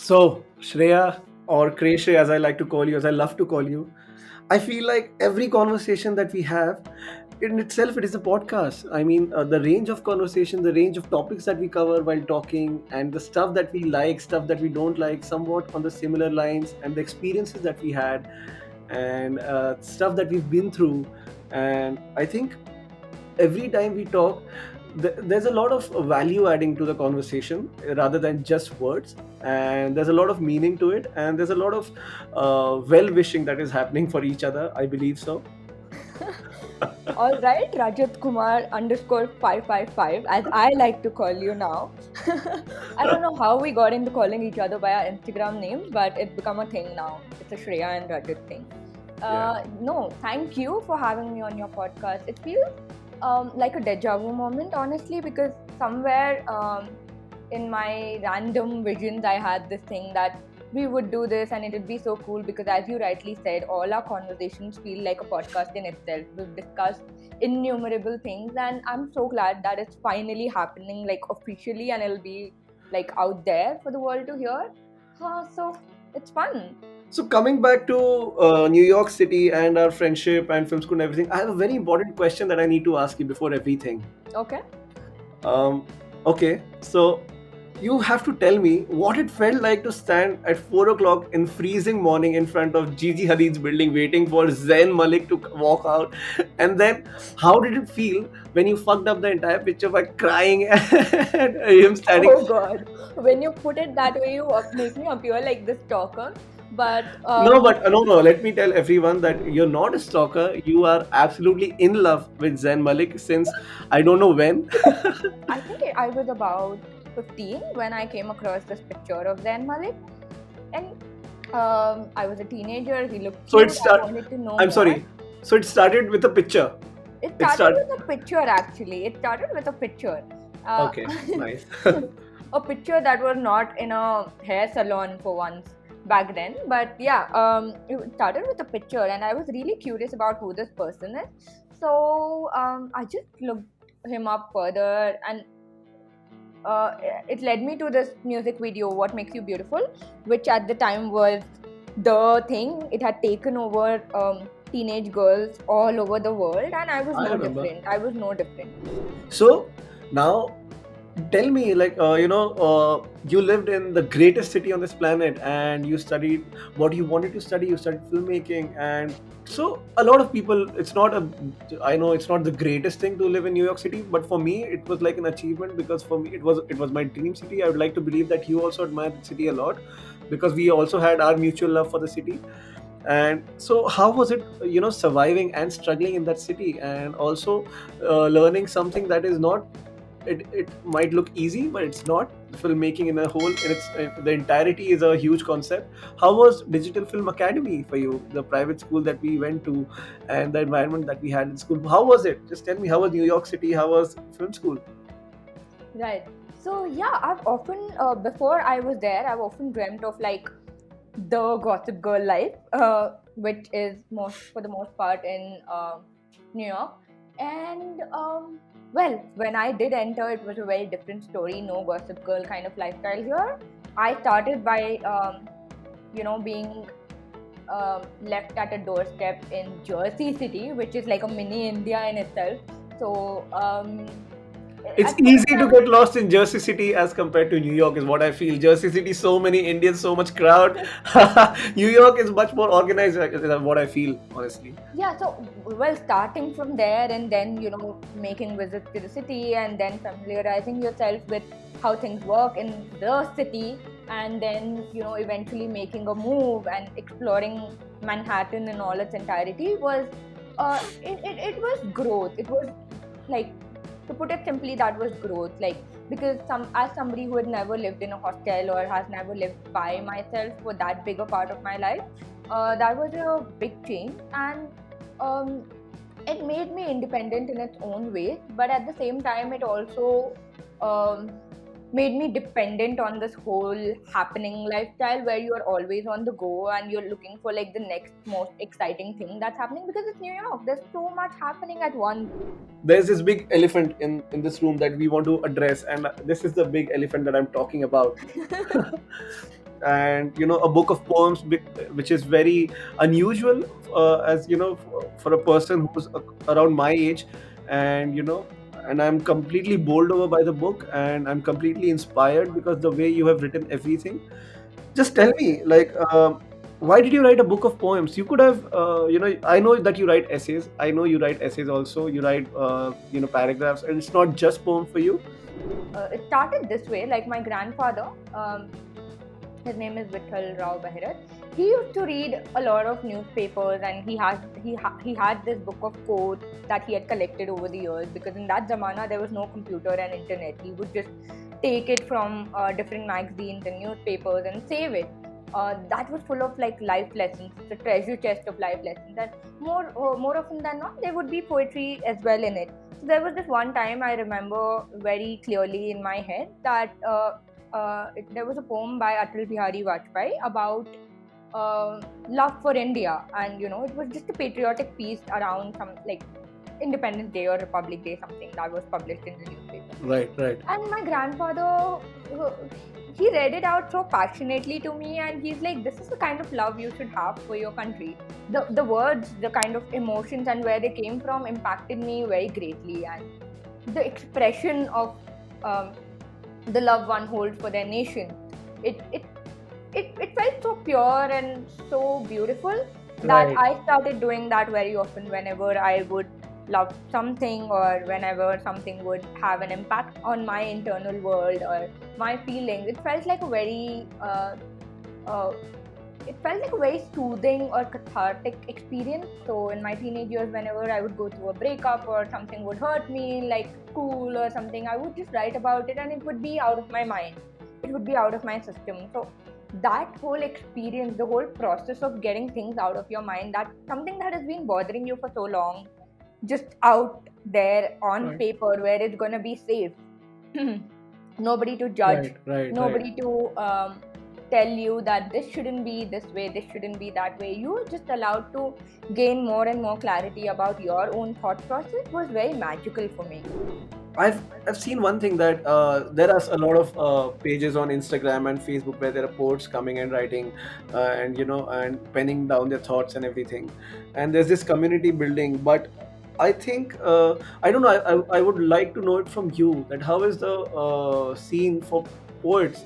So, Shreya, or Kreshe, as I like to call you, as I love to call you, I feel like every conversation that we have, in itself, it is a podcast. I mean, the range of conversation, the range of topics that we cover while talking, and the stuff that we like, stuff that we don't like, somewhat on the similar lines, and the experiences that we had, and stuff that we've been through. And I think every time we talk, there's a lot of value adding to the conversation rather than just words, and there's a lot of meaning to it, and there's a lot of well wishing that is happening for each other, I believe so. All right, Rajat Kumar underscore 555, as I like to call you now. I don't know how we got into calling each other by our Instagram names, but it's become a thing now. It's a Shreya and Rajat thing. Yeah. No, thank you for having me on your podcast. It feels like a deja vu moment, honestly, because somewhere in my random visions, I had this thing that we would do this and it would be so cool because, as you rightly said, all our conversations feel like a podcast in itself. We've discussed innumerable things, and I'm so glad that it's finally happening, like officially, and it'll be like out there for the world to hear. So it's fun. So coming back to New York City and our friendship and film school and everything, I have a very important question that I need to ask you before everything. Okay. um, okay, so you have to tell me what it felt like to stand at 4 o'clock in freezing morning in front of Gigi Hadid's building waiting for Zayn Malik to walk out. And then how did it feel when you fucked up the entire picture by crying and him standing? Oh God, when you put it that way, you make me appear like this stalker. But No, but no. Let me tell everyone that you're not a stalker. You are absolutely in love with Zayn Malik since I don't know when. I think I was about 15 when I came across this picture of Zayn Malik, and I was a teenager. He looked So it cute. I start. wanted to know I'm more. sorry. So it started with a picture. It It started started. with a picture, actually. It started with a picture. Uh, Okay, nice. a picture that was not in a hair salon for once back then. But yeah, it started with a picture, and I was really curious about who this person is. So I just looked him up further, and uh, it led me to this music video, What Makes You Beautiful, which at the time was the thing. It had taken over teenage girls all over the world, and I was I no remember. different. I was no different. So now tell me, like, you lived in the greatest city on this planet and you studied what you wanted to study. You studied filmmaking. And so a lot of people, it's not a, I know it's not the greatest thing to live in New York City, but for me it was like an achievement, because for me it was my dream city. I would like to believe that you also admire the city a lot, because we also had our mutual love for the city. And so how was it, surviving and struggling in that city, and also learning something that is not, it might look easy, but it's not. Filmmaking in a whole, in its the entirety, is a huge concept. How was Digital Film Academy for you, the private school that we went to, and the environment that we had in school? How was it? Just tell me, how was New York City? How was film school? Right. So yeah, I've often before I was there, I've often dreamt of like the Gossip Girl life, which is most for the most part in New York. And well, when I did enter, it was a very different story. No Gossip Girl kind of lifestyle here. I started by being left at a doorstep in Jersey City, which is like a mini India in itself. So It's at first easy I to get lost in Jersey City as compared to New York, is what I feel. Jersey City, so many Indians, so much crowd. was New York is much more organized, is what I feel, honestly. Yeah, so well, starting from there and then, making visits to the city and then familiarizing yourself with how things work in the city, and then, eventually making a move and exploring Manhattan in all its entirety was, it was growth. It was like, to put it simply, that was growth. Like, because as somebody who had never lived in a hostel or has never lived by myself for that big a part of my life, that was a big change, and um, it made me independent in its own way, but at the same time it also um, made me dependent on this whole happening lifestyle where you are always on the go and you're looking for like the next most exciting thing that's happening, because it's New York. There's so much happening at once. There's this big elephant in this room that we want to address, and this is the big elephant that I'm talking about. and a book of poems, which is very unusual, as for a person who's around my age, and and I'm completely bowled over by the book, and I'm completely inspired because the way you have written everything. Just tell me, like, why did you write a book of poems? You could have, I know that you write essays. I know you write essays also. You write, paragraphs, and it's not just poem for you. It started this way. Like my grandfather, his name is Vittal Rao Beherat. He used to read a lot of newspapers, and he had this book of quotes that he had collected over the years. Because in that zamana there was no computer and internet. He would just take it from different magazines and newspapers and save it. That was full of like life lessons, the treasure chest of life lessons. And more often than not, there would be poetry as well in it. So there was this one time I remember very clearly in my head that there was a poem by Atal Bihari Vajpayee about love for India, and it was just a patriotic piece around some like Independence Day or Republic Day, something that was published in the newspaper. Right, right. And my grandfather, uh, he read it out so passionately to me, and he's like, "This is the kind of love you should have for your country." The words, the kind of emotions, and where they came from impacted me very greatly, and the expression of um, the love one holds for their nation. It felt so pure and so beautiful that Right. I started doing that very often whenever I would love something, or whenever something would have an impact on my internal world or my feelings. Uh, it felt like a very soothing or cathartic experience. So in my teenage years, whenever I would go through a breakup or something would hurt me, like school or something, I would just write about it, and it would be out of my mind. It would be out of my system. So that whole experience, the whole process of getting things out of your mind, that something that has been bothering you for so long, just out there on Right. paper where it's gonna be safe. Nobody to judge, Right, right, nobody to tell you that this shouldn't be this way, this shouldn't be that way. You are just allowed to gain more and more clarity about your own thought process. Was very magical for me. I've seen one thing that there are a lot of pages on Instagram and Facebook where there are poets coming and writing, and and penning down their thoughts and everything, and there's this community building. But I think, I don't know. I would like to know it from you, that how is the scene for poets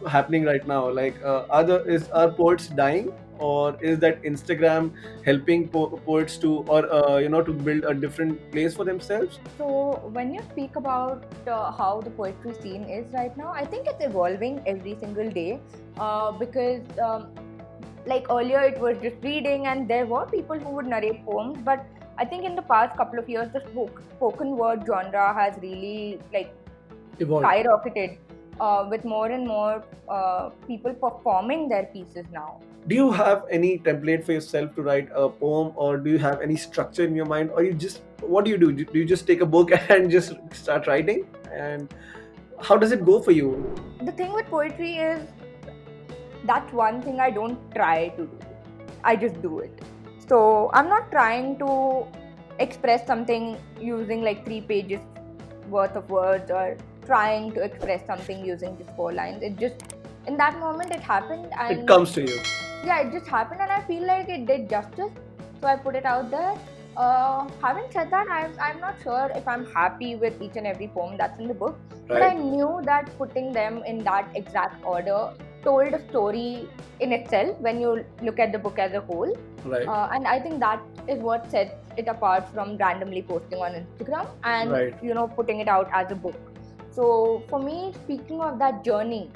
happening right now? Like, are poets dying, or is that Instagram helping poets to, or to build a different place for themselves? So, when you speak about how the poetry scene is right now, I think it's evolving every single day, because, like earlier, it was just reading, and there were people who would narrate poems. But I think in the past couple of years, the spoken word genre has really like Evolved. skyrocketed, with more and more people performing their pieces now. Do you have any template for yourself to write a poem, or do you have any structure in your mind, or you just, what do you do? Do you just take a book and just start writing? And how does it go for you? The thing with poetry is that's one thing I don't try to do. I just do it. So I'm not trying to express something using like 3 pages worth of words, or trying to express something using just 4 lines. It just, in that moment it happened, It and comes to you. yeah, it just happened, and I feel like it did justice. So I put it out there. Having said that, I'm not sure if I'm happy with each and every poem that's in the book, but I Right. knew that putting them in that exact order told a story in itself when you look at the book as a whole. Right. And I think that is what sets it apart from randomly posting on Instagram and Right. putting it out as a book. So for me, speaking of that journey,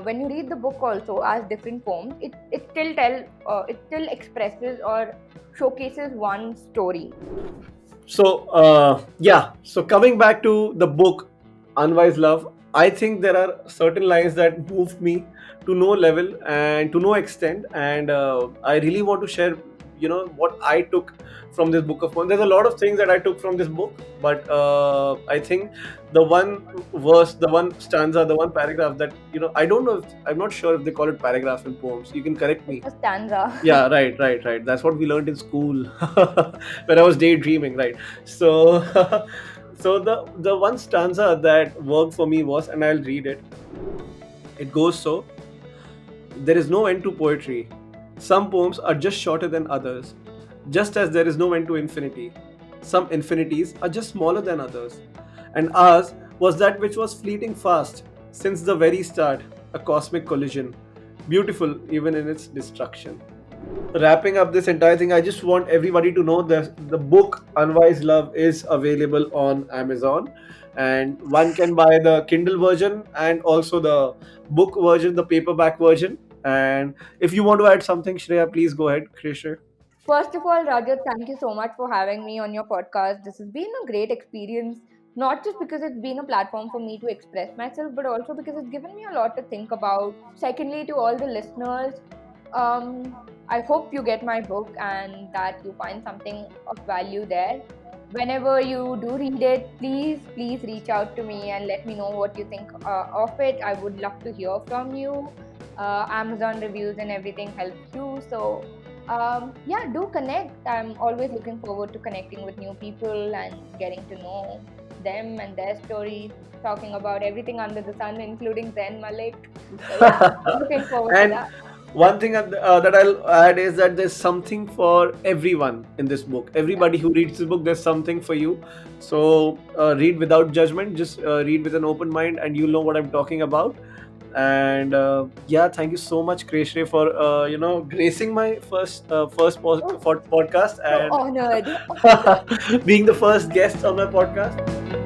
when you read the book also as different poems, it still expresses or showcases one story. So, yeah. So, coming back to the book, Unwise Love, I think there are certain lines that moved me to no level and to no extent, and I really want to share, what I took from this book of poems. There's a lot of things that I took from this book, but I think the one verse, the one stanza, the one paragraph that, I don't know. I'm not sure if they call it paragraphs in poems. You can correct me. A stanza. Yeah, right, right, right. That's what we learned in school when I was daydreaming, right? So, so the one stanza that worked for me was, and I'll read it. It goes so: There is no end to poetry. Some poems are just shorter than others, just as there is no end to infinity. Some infinities are just smaller than others. And ours was that which was fleeting fast, since the very start, a cosmic collision, beautiful even in its destruction. Wrapping up this entire thing, I just want everybody to know that the book Unwise Love is available on Amazon, and one can buy the Kindle version and also the book version, the paperback version. And if you want to add something, Shreya, please go ahead, Krisha. First of all, Rajat, thank you so much for having me on your podcast. This has been a great experience, not just because it's been a platform for me to express myself, but also because it's given me a lot to think about. Secondly, to all the listeners, I hope you get my book and that you find something of value there. Whenever you do read it, please reach out to me and let me know what you think of it. I would love to hear from you. Amazon reviews and everything helps too. So yeah, do connect. I'm always looking forward to connecting with new people and getting to know them and their stories, talking about everything under the sun, including Zen Malik. So yeah, looking forward to And that. one thing that I'll add is that there's something for everyone in this book. Yeah. Everybody who reads this book, there's something for you. So read without judgment. Just read with an open mind, and you'll know what I'm talking about. And yeah, thank you so much, Kreshe, for gracing my Oh, first podcast so and honored. being the first guest on my podcast.